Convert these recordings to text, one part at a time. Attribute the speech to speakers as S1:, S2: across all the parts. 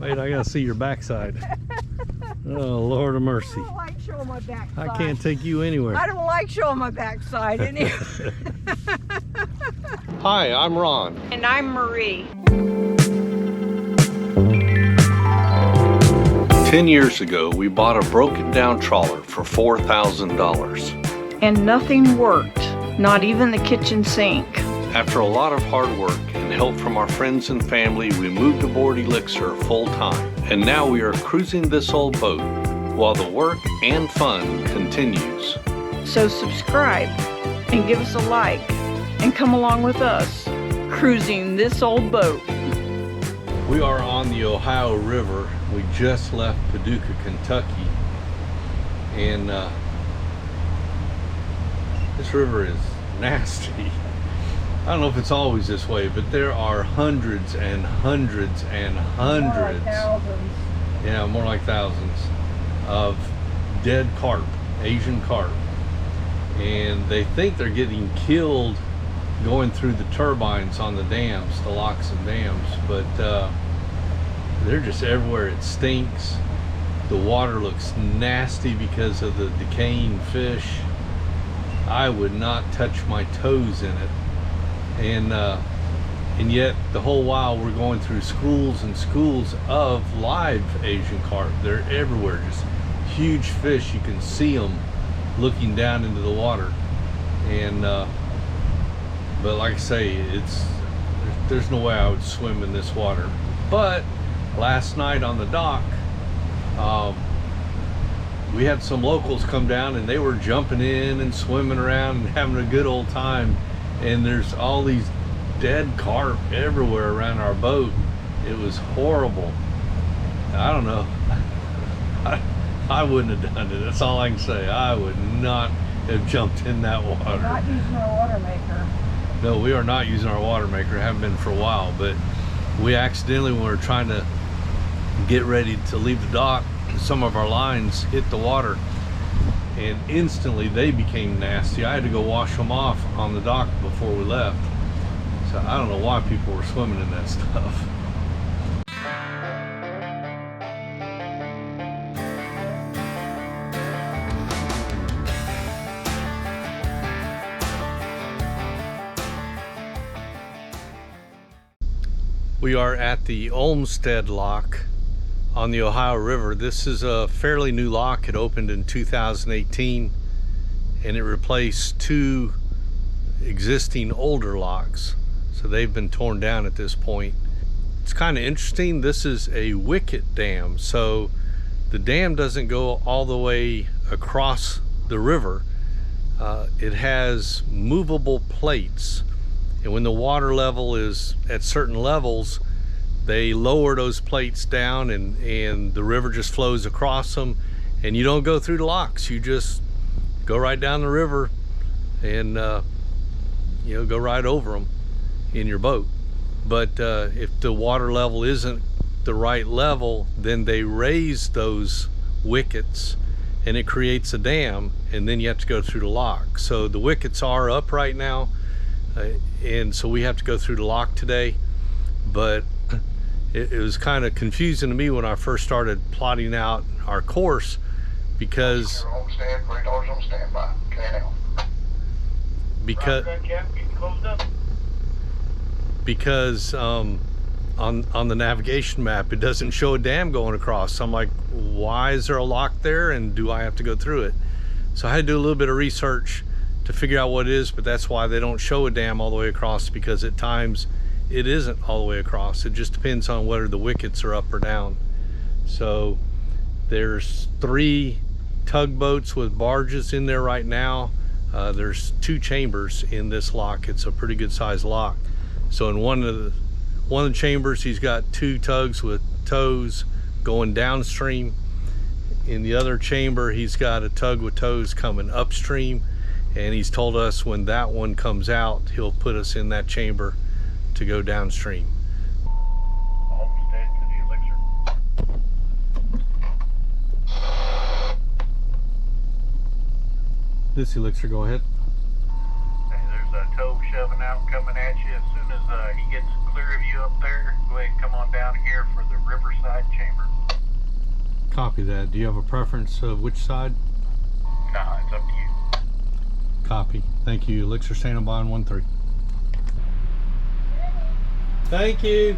S1: Wait, I gotta see your backside. Oh, Lord of mercy.
S2: I don't like showing my backside.
S1: I can't take you anywhere.
S2: I don't like showing my backside anyway.
S1: Hi, I'm Ron.
S2: And I'm Marie.
S1: 10 years ago, we bought a broken down trawler for $4,000.
S2: And nothing worked, not even the kitchen sink.
S1: After a lot of hard work and help from our friends and family, we moved aboard Elixir full time. And now we are cruising this old boat while the work and fun continues.
S2: So subscribe and give us a like and come along with us, cruising this old boat.
S1: We are on the Ohio River. We just left Paducah, Kentucky. And this river is nasty. I don't know if it's always this way, but there are hundreds and hundreds and hundreds.
S2: More like thousands.
S1: Yeah, more like thousands of dead carp, Asian carp. And they think they're getting killed going through the turbines on the dams, the locks and dams, but they're just everywhere. It stinks. The water looks nasty because of the decaying fish. I would not touch my toes in it. And yet the whole while we're going through schools and schools of live Asian carp. They're everywhere, just huge fish. You can see them looking down into the water. And but like I say, there's no way I would swim in this water. But last night on the dock, we had some locals come down and they were jumping in and swimming around and having a good old time. And there's all these dead carp everywhere around our boat. It was horrible. I don't know. I wouldn't have done it. That's all I can say. I would not have jumped in that water.
S2: Not using our water maker.
S1: No, we are not using our water maker. Haven't been for a while. But we accidentally, when we were trying to get ready to leave the dock, some of our lines hit the water. And instantly they became nasty. I had to go wash them off on the dock before we left. So I don't know why people were swimming in that stuff. We are at the Olmsted lock on the Ohio River. This is a fairly new lock. It opened in 2018 and it replaced two existing older locks. So they've been torn down at this point. It's kind of interesting. This is a wicket dam. So the dam doesn't go all the way across the river. It has movable plates. And when the water level is at certain levels, they lower those plates down and the river just flows across them, and you don't go through the locks. You just go right down the river and you know, go right over them in your boat. But if the water level isn't the right level, then they raise those wickets and it creates a dam, and then you have to go through the lock. So the wickets are up right now, and so we have to go through the lock today. But it was kind of confusing to me when I first started plotting out our course, because
S3: Olmsted, $3 on standby.
S1: because on the navigation map it doesn't show a dam going across. So I'm like, why is there a lock there, and do I have to go through it? So I had to do a little bit of research to figure out what it is, but that's why they don't show a dam all the way across, because at times it isn't all the way across. It just depends on whether the wickets are up or down. So there's 3 tugboats with barges in there right now. There's 2 chambers in this lock. It's a pretty good sized lock. So in one of the chambers, he's got 2 tugs with tows going downstream. In the other chamber, he's got a tug with tows coming upstream, and he's told us when that one comes out, he'll put us in that chamber to go downstream.
S3: Olmsted to the Elixir.
S1: This Elixir, go ahead.
S3: Okay, there's a tow shoving out I'm coming at you. As soon as he gets clear of you up there, go ahead and come on down here for the Riverside Chamber.
S1: Copy that. Do you have a preference of which side?
S3: Nah, it's up to you.
S1: Copy. Thank you. Elixir standing by on 1-3. Thank you.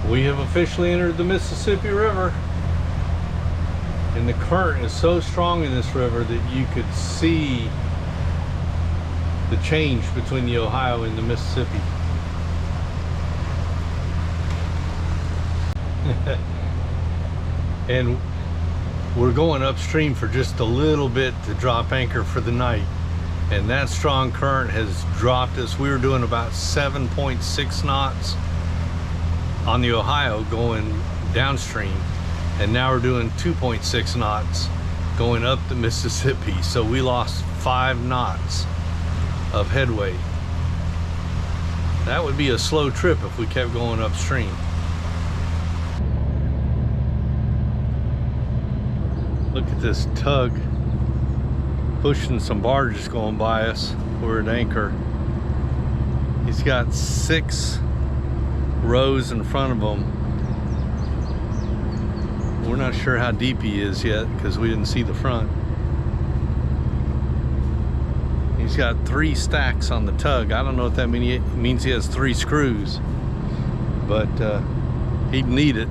S1: We have officially entered the Mississippi River, and the current is so strong in this river that you could see the change between the Ohio and the Mississippi. And we're going upstream for just a little bit to drop anchor for the night, and that strong current has dropped us. We were doing about 7.6 knots on the Ohio going downstream, and now we're doing 2.6 knots going up the Mississippi. So we lost 5 knots of headway. That would be a slow trip if we kept going upstream. Look at this tug pushing some barges going by us. We're at anchor. He's got 6 rows in front of him. We're not sure how deep he is yet because we didn't see the front. He's got 3 stacks on the tug. I don't know if that means he has 3 screws, but he'd need it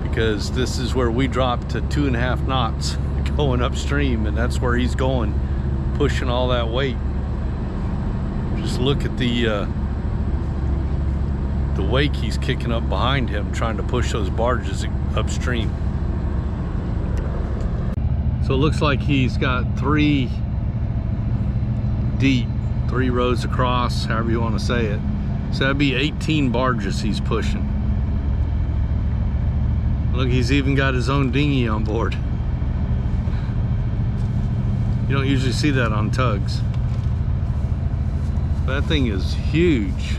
S1: because this is where we dropped to 2.5 knots going upstream, and that's where he's going, pushing all that weight. Just look at the wake he's kicking up behind him, trying to push those barges upstream. So it looks like he's got 3 deep, 3 rows across, however you want to say it. So that'd be 18 barges he's pushing. Look, he's even got his own dinghy on board. You don't usually see that on tugs. That thing is huge.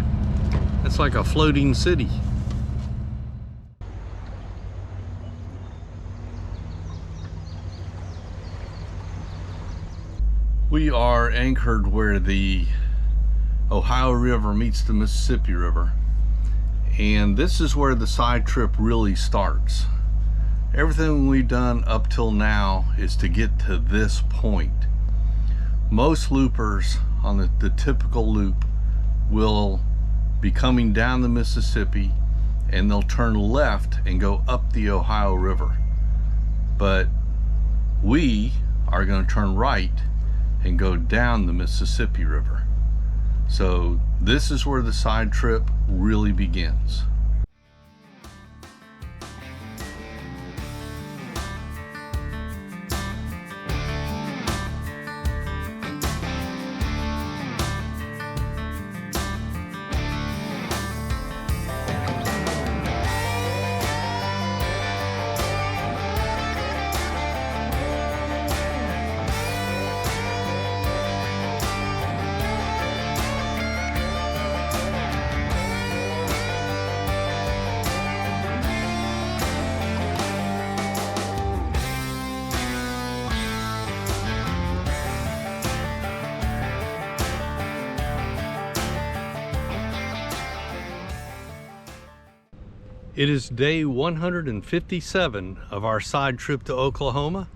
S1: It's like a floating city. We are anchored where the Ohio River meets the Mississippi River, and this is where the side trip really starts. Everything we've done up till now is to get to this point. Most loopers on the typical loop will be coming down the Mississippi, and they'll turn left and go up the Ohio River. But we are going to turn right and go down the Mississippi River. So this is where the side trip really begins. It is day 157 of our side trip to Oklahoma.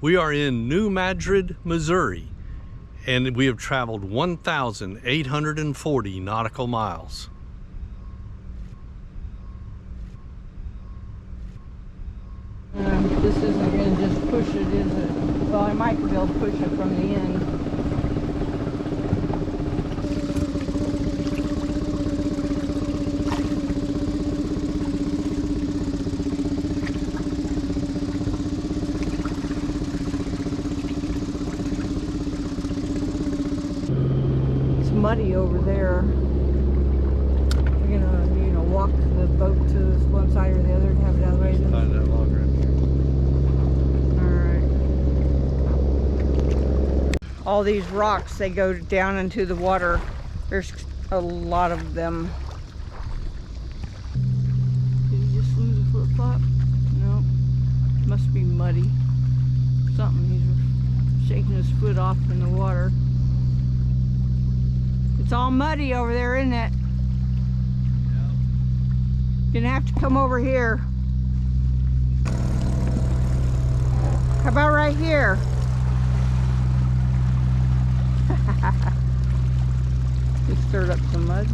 S1: We are in New Madrid, Missouri, and we have traveled 1,840 nautical miles.
S2: This isn't going to just push it, is it? Well, I might be able to push it from the end. Muddy over there. We're gonna, walk lock the boat to one side or the other and have it out of the way?
S1: Tie that log right here.
S2: Alright. All these rocks, they go down into the water. There's a lot of them. Did he just lose a flip-flop? No. Must be muddy. Something. He's shaking his foot off in the water. It's all muddy over there, isn't it?
S1: Yeah.
S2: You're gonna have to come over here. How about right here? He stirred up some mud.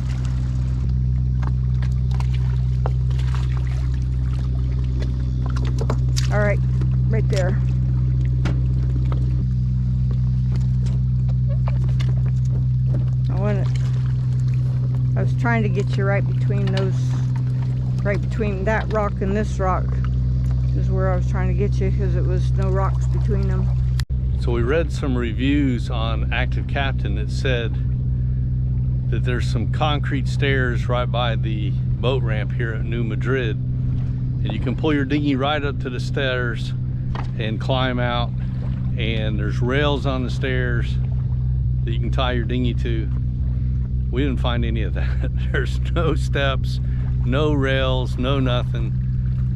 S2: All right, right there. I was trying to get you right between those, right between that rock and this rock is where I was trying to get you, because it was no rocks between them.
S1: So we read some reviews on Active Captain that said that there's some concrete stairs right by the boat ramp here at New Madrid, and you can pull your dinghy right up to the stairs and climb out, and there's rails on the stairs that you can tie your dinghy to. We didn't find any of that. There's no steps, no rails, no nothing,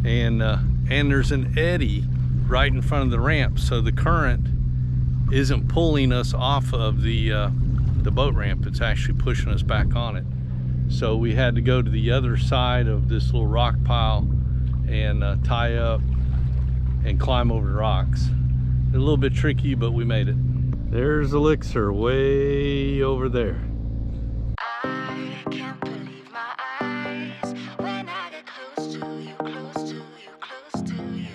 S1: and there's an eddy right in front of the ramp, so the current isn't pulling us off of the boat ramp. It's actually pushing us back on it. So we had to go to the other side of this little rock pile and tie up and climb over the rocks. A little bit tricky, but we made it. There's Elixir way over there.
S4: I can't believe my eyes when I get close to you, close to you, close to you.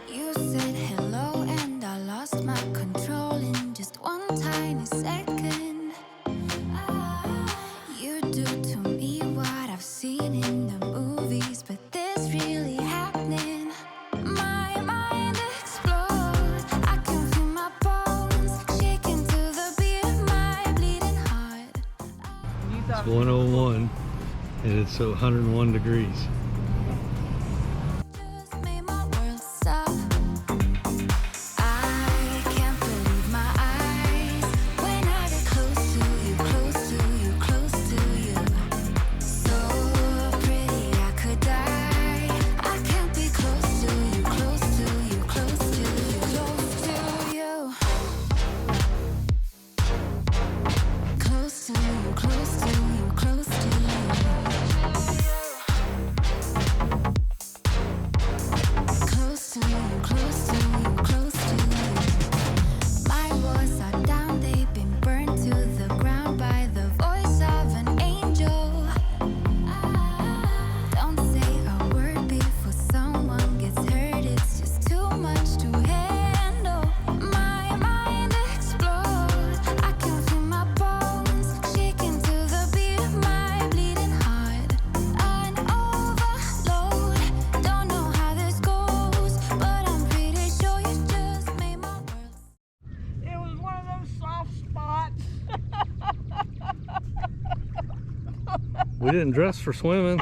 S4: You said hello and I lost my control in just one tiny second. You do to me what I've seen in the movies, but this really happening. My mind explodes. I can feel my bones shaking to the beat of my bleeding heart.
S1: It's 101 and it's 101 degrees.
S4: Just made my world stop. I can't believe my eyes when I get close to you, close to you, close to you. So pretty I could die. I can't be close to you, close to you, close to you, close to you. Close to you, close to you, close to you. Close to you, close to you, close to you. My walls are down, they've been burned to the ground by the voice of an angel. Don't say a word before someone gets hurt, it's just too much to handle. My mind explodes, I can feel my bones shaking to the beat of my bleeding heart. An overload, don't know how this goes, but I'm pretty sure you just made my world.
S2: It was one of those soft spots.
S1: We didn't dress for swimming.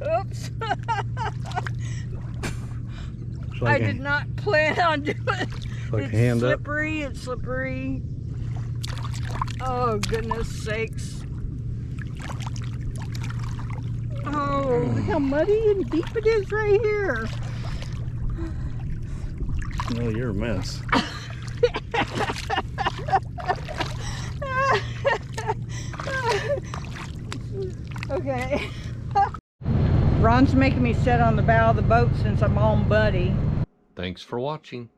S2: Oops.
S1: It's
S2: I
S1: like
S2: did not plan on doing it.
S1: like
S2: It's
S1: hand up.
S2: slippery, it's slippery. Oh, goodness sakes. Oh, look how muddy and deep it is right here.
S1: No, you're a mess.
S2: Okay. Ron's making me sit on the bow of the boat since I'm all muddy.
S1: Thanks for watching.